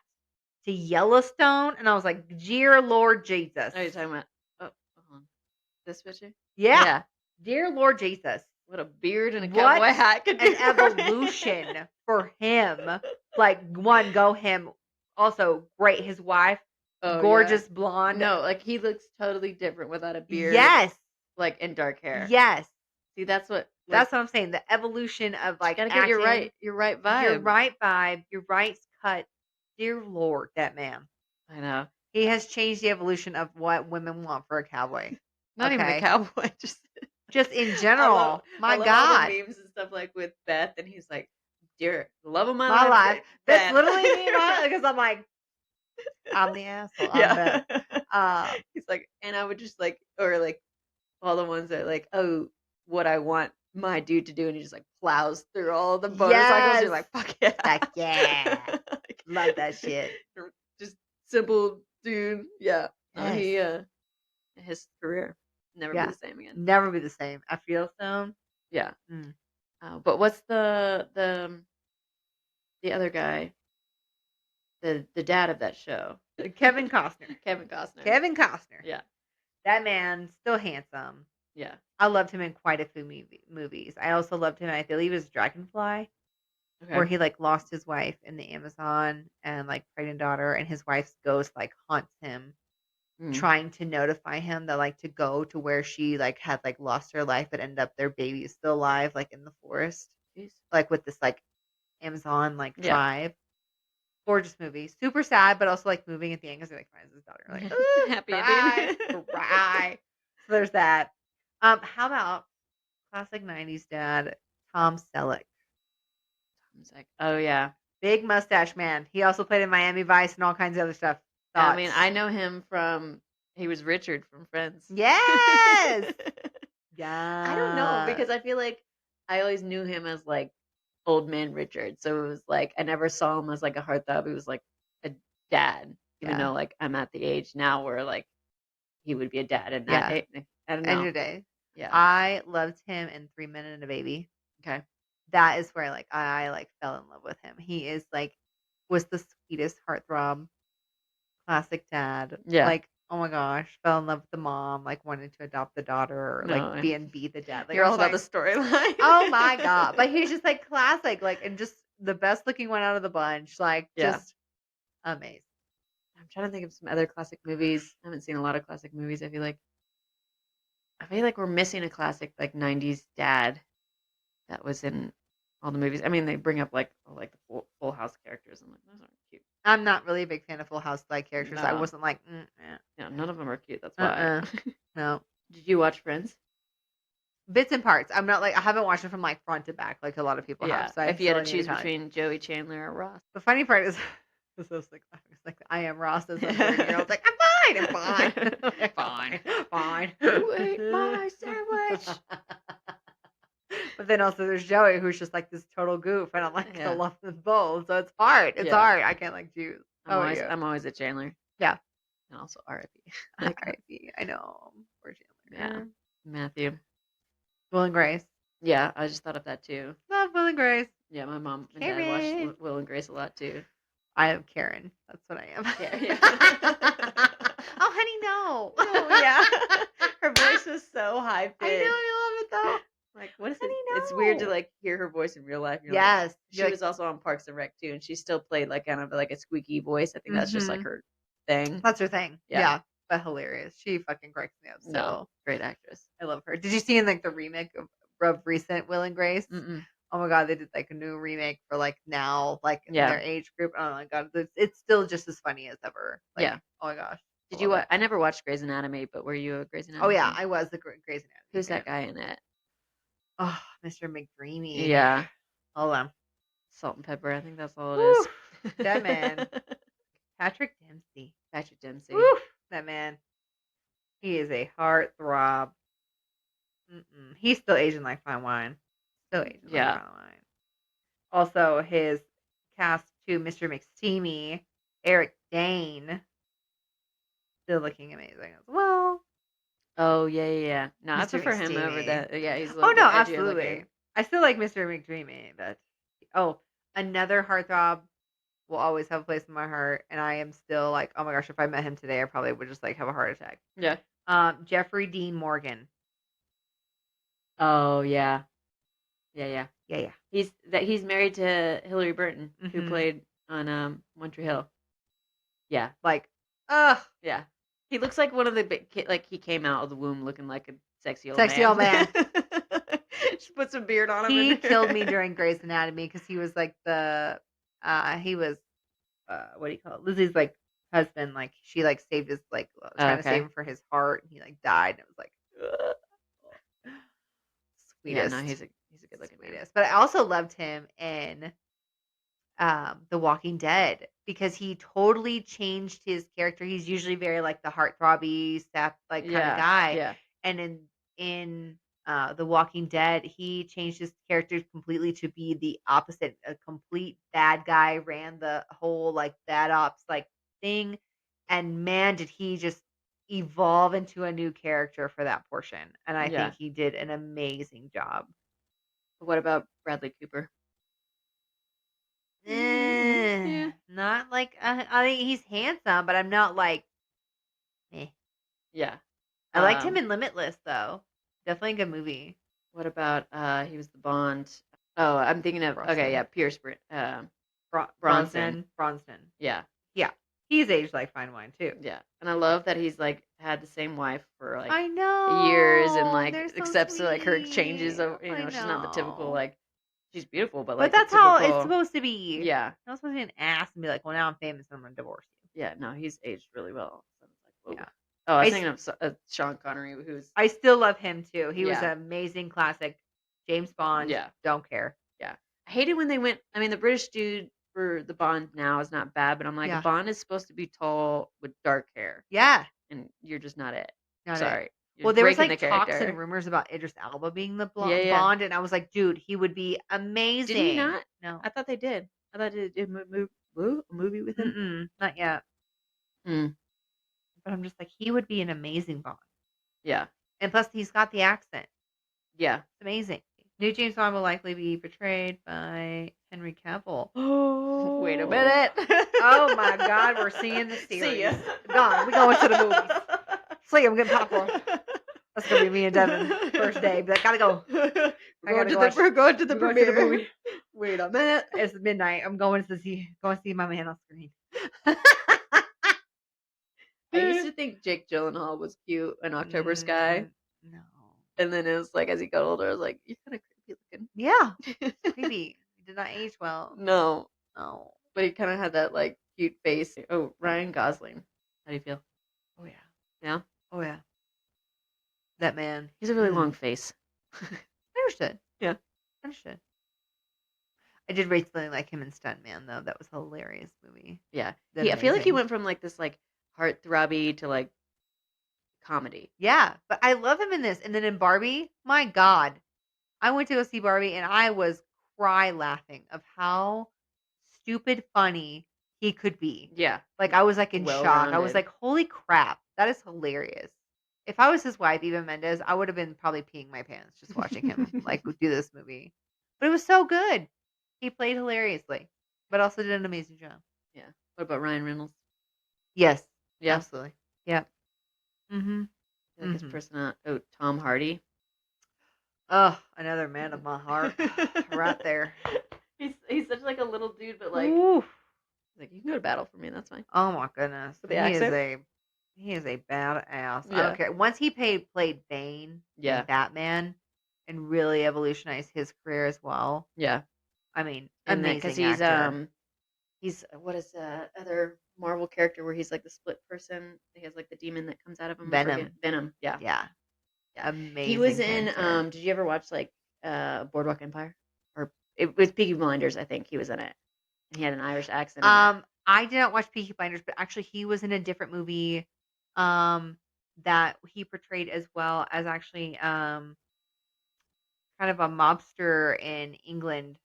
to Yellowstone, and I was like, dear Lord Jesus, Oh, you're talking about? Oh, hold on. This picture? yeah, Yeah. dear Lord Jesus, What a beard and a what cowboy hat could do. an evolution for him. Like one, go him. Also great, his wife, Oh, gorgeous blonde. No, like he looks totally different without a beard. Yes, Like and dark hair. yes. See, that's what. Like, That's what I'm saying. The evolution of like gotta get your acting, right vibe. your right vibe, your right cut. Dear Lord, that man. I know. He has changed the evolution of what women want for a cowboy. Not even a Okay. cowboy. Just in I general. love My all God. the memes and stuff like with Beth, and he's like, "Dear love of my My life, life. That's Beth." literally me, because I'm like, I'm the asshole. I'm Yeah. Beth. He's like, and I would just like, or like all the ones that are like, oh, what I want my dude to do, and he just like plows through all the motorcycles. You're like, fuck yeah, Heck yeah. Like, Love that shit. Just simple dude. Yeah. No, Yes. he his career never Yeah. be the same again. Never be the same. I feel so. Yeah. Mm. But what's the other guy? The dad of that show. Kevin Costner. Kevin Costner. Kevin Costner. Yeah. That man, still handsome. Yeah. I loved him in quite a few movies. I also loved him, I believe it was Dragonfly, Okay. where he like lost his wife in the Amazon and like pregnant daughter, and his wife's ghost like haunts him, trying to notify him that like to go to where she like had like lost her life, but ended up their baby is still alive, like in the forest, Jeez. like with this like Amazon like Yeah. tribe. Gorgeous movie, super sad, but also like moving at the end because he like finds his daughter. Like Happy cry, ending. cry. So there's that. How about classic '90s dad Tom Selleck? Tom's like, oh yeah. Big mustache man. He also played in Miami Vice and all kinds of other stuff. I mean, Thoughts? I know him from he was Richard from Friends. Yes. Yeah. I don't know because I feel like I always knew him as like old man Richard. So it was like I never saw him as like a heartthrob. He was like a dad, even Yeah. though like I'm at the age now where like he would be a dad in that Yeah. age. I don't End know. your day. Yeah. I loved him in 3 Men and a Baby. Okay. That is where like I like fell in love with him. He is like was the sweetest heartthrob, classic dad. Yeah. Like, oh my gosh, fell in love with the mom, like wanted to adopt the daughter, or No, like be the dad. Like You're I all was about like, the storyline. oh my God. But he's just like classic, like and just the best looking one out of the bunch. Like Yeah. just amazing. I'm trying to think of some other classic movies. I haven't seen a lot of classic movies. I feel like we're missing a classic like 90s dad that was in all the movies. I mean, they bring up like all like the Full House characters. I'm like, those aren't cute. I'm not really a big fan of Full House like characters. I No. wasn't like, Yeah, none of them are cute. That's why. no. Did you watch Friends? Bits and parts. I'm not like I haven't watched it from like front to back like a lot of people Yeah. have. So I If you had still to need choose kinda, like, between Joey Chandler or Ross. the funny part is this was like I am Ross as a 30-year-old. Like I'm fine. Like, Fine. fine. You ate my sandwich. But then also there's Joey who's just like this total goof, and I'm like I Yeah. love them both. So it's hard. It's Yeah. hard. I can't like choose. Oh yeah. I'm always at Chandler. Yeah. And also R.I.P. Like, R.I.P. I know. Poor yeah. Chandler. Matthew. Will and Grace. Yeah, I just thought of that too. Love Will and Grace. Yeah, my mom and dad Karen. watched Will and Grace a lot too. I am Karen. That's what I am. Yeah. Oh, honey, no. Oh, yeah. Her voice was so high pitched. I know. I love it though. Like, what is it? Honey, It's weird to no. like hear her voice in real life. You're Yes. Like, she was also on Parks and Rec too, and she still played like kind of like a squeaky voice. I think that's just like her thing. That's her thing. Yeah. Yeah. But hilarious. She fucking cracks me up. So No, great actress. I love her. Did you see in like the remake of recent Will and Grace? Mm-mm. Oh my god, they did like a new remake for like now, like in Yeah. their age group. Oh my god, it's still just as funny as ever. Like, Yeah. Oh my gosh. Did you? I never watched Grey's Anatomy, but were you a Grey's Anatomy? Oh yeah, fan? I was the Grey's Anatomy. Who's fan. that guy in it? Oh, Mr. McDreamy. Yeah, Hold on. Salt and Pepper. I think that's all it is. That man. Patrick Dempsey. Patrick Dempsey. Woo, that man. He is a heartthrob. He's still aging like fine wine. Still aging like fine wine. Also, his cast to Mr. McSteamy, Eric Dane, still looking amazing as well. Oh yeah. No, I Mr. prefer him over McSteamy. that. Yeah, he's. A Oh little no, bit edgier absolutely. looking. I still like Mr. McDreamy, but another heartthrob will always have a place in my heart, and I am still like, oh my gosh, if I met him today, I probably would just like have a heart attack. Yeah. Jeffrey Dean Morgan. Oh yeah. Yeah. Yeah. He's married to Hillary Burton, who Mhm. played on One Tree Hill. Yeah. Like, Yeah. He looks like one of the big like he came out of the womb looking like a sexy old man. Just put some beard on him. He killed me during Grey's Anatomy because he was like he was what do you call it? Lizzie's like husband. Like she like saved his like trying to save him for his heart, and he like died. And it was like sweetest. Yeah, no, he's a good looking man. But I also loved him in The Walking Dead because he totally changed his character. He's usually very like the heartthrobby, sap like kind of guy. Yeah. And in The Walking Dead, he changed his character completely to be the opposite, a complete bad guy, ran the whole like bad ops like thing. And man, did he just evolve into a new character for that portion. And I think he did an amazing job. What about Bradley Cooper? Not like I think he's handsome, but I'm not like eh. Yeah. I liked him in Limitless though. Definitely a good movie. What about he was the Bond? Oh, I'm thinking of Pierce Bronson. Bronston. Yeah. He's aged like fine wine too. Yeah. And I love that he's like had the same wife for like I know years and like they're so accepts like her sweet. changes of she's not the typical like she's beautiful but like that's how it's supposed to be. Yeah. Not supposed to be an ass and be like, well now I'm famous and I'm gonna divorce you. Yeah, no, he's aged really well. So like, yeah. Oh, I was thinking of Sean Connery, who's I still love him too. He was an amazing classic James Bond. Yeah. Don't care. Yeah. I hated when they went the British dude for the Bond now is not bad, but I'm like, Bond is supposed to be tall with dark hair. Yeah. And you're just not it. Not Sorry. It. Well, there was like talks and rumors about Idris Elba being the Bond, and I was like, dude, he would be amazing. Did he not? No. I thought they did. I thought they did a movie with him. Not yet. But I'm just like, he would be an amazing Bond. Yeah. And plus, he's got the accent. Yeah. It's amazing. New James Bond will likely be portrayed by Henry Cavill. Oh, wait a minute. Oh my God, we're seeing the series. See ya. Gone. We going to the movies. See ya, I'm getting popcorn. That's gonna be me and Devin first day. But I gotta go. We're going to the premiere. Wait a minute. It's midnight. I'm going to see my man on screen. I used to think Jake Gyllenhaal was cute in October Sky. No. And then it was like as he got older, I was like, you're kind of creepy looking. Yeah. Creepy. He did not age well. No. But But he kind of had that like cute face. Oh, Ryan Gosling. How do you feel? Oh yeah. Yeah? Oh yeah. That man. He's a really long face. Understood. Yeah. Understood. I did recently like him in Stuntman though. That was a hilarious movie. Yeah. Did I feel like he amazing. went from like this like heartthrobby to like comedy. Yeah, but I love him in this. And then in Barbie, my God, I went to go see Barbie and I was cry laughing of how stupid funny he could be. Yeah. Like I was like in shock. I was Well-rounded. like, holy crap, that is hilarious. If I was his wife, Eva Mendes, I would have been probably peeing my pants just watching him like do this movie. But it was so good. He played hilariously, but also did an amazing job. Yeah. What about Ryan Reynolds? Yes, Yeah. absolutely. Yep. Mm-hmm. I like his personality. Oh, Tom Hardy. Oh, another man of my heart, right there. He's such like a little dude, but like Oof. like you can go to battle for me. That's fine. Oh my goodness, With the accent? he is a badass. I Yeah. don't care. Once he played Bane Yeah. in Batman, and really evolutionized his career as well. Yeah. I mean, And amazing because actor. he's what is the other Marvel character where he's like the split person? He has like the demon that comes out of him. I forget. Venom. Venom. Yeah. Yeah, Yeah. amazing. He was in character. did you ever watch like Boardwalk Empire? Or it was Peaky Blinders, I think he was in it. And he had an Irish accent in it. I did not watch Peaky Blinders, but actually he was in a different movie that he portrayed as well as actually kind of a mobster in England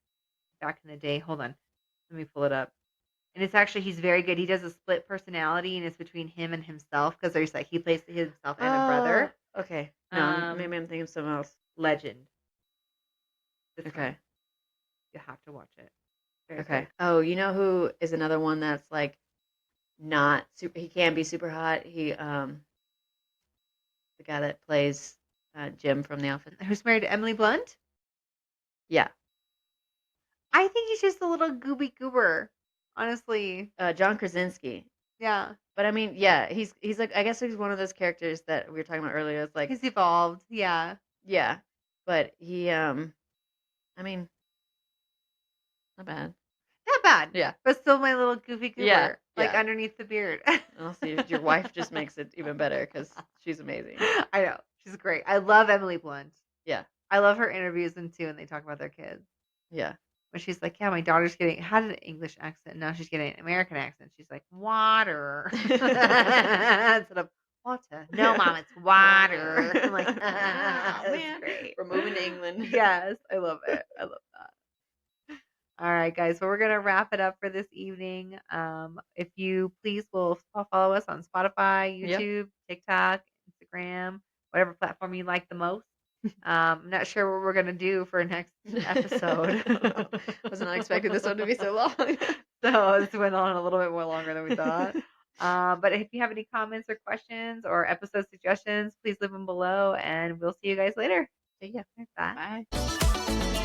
back in the day. Hold on. Let me pull it up. And it's actually he's very good. He does a split personality and it's between him and himself because there's like he plays himself and a brother. Okay. No, maybe I'm thinking of someone else. Legend. This Okay. one. You have to watch it. Very Okay. good. Oh, you know who is another one that's like not super? He can be super hot. He the guy that plays Jim from The Office. Who's married to Emily Blunt? Yeah. I think he's just a little gooby goober. Honestly. John Krasinski. Yeah. But I mean, yeah, he's like I guess he's one of those characters that we were talking about earlier. It's like He's evolved. Yeah. yeah, but he I mean, not bad. Not bad. Yeah. But still my little goofy goober. Yeah, Like yeah. underneath the beard. Honestly, your wife just makes it even better because she's amazing. I know. She's great. I love Emily Blunt. Yeah, I love her interviews and too when they talk about their kids. yeah. When she's like, yeah, my daughter's getting had an English accent. Now she's getting an American accent. She's like, water. Instead of water. No, Mom, it's water. I'm like, Oh, that's man, great. we're moving to England. Yes, I love it. I love that. All right, guys. So we're gonna wrap it up for this evening. If you please will follow us on Spotify, Yep. YouTube, TikTok, Instagram, whatever platform you like the most. I'm not sure what we're gonna do for next episode. Was not expecting this one to be so long. So this went on a little bit more longer than we thought. But if you have any comments or questions or episode suggestions, please leave them below, and we'll see you guys later. See ya. Bye. Bye.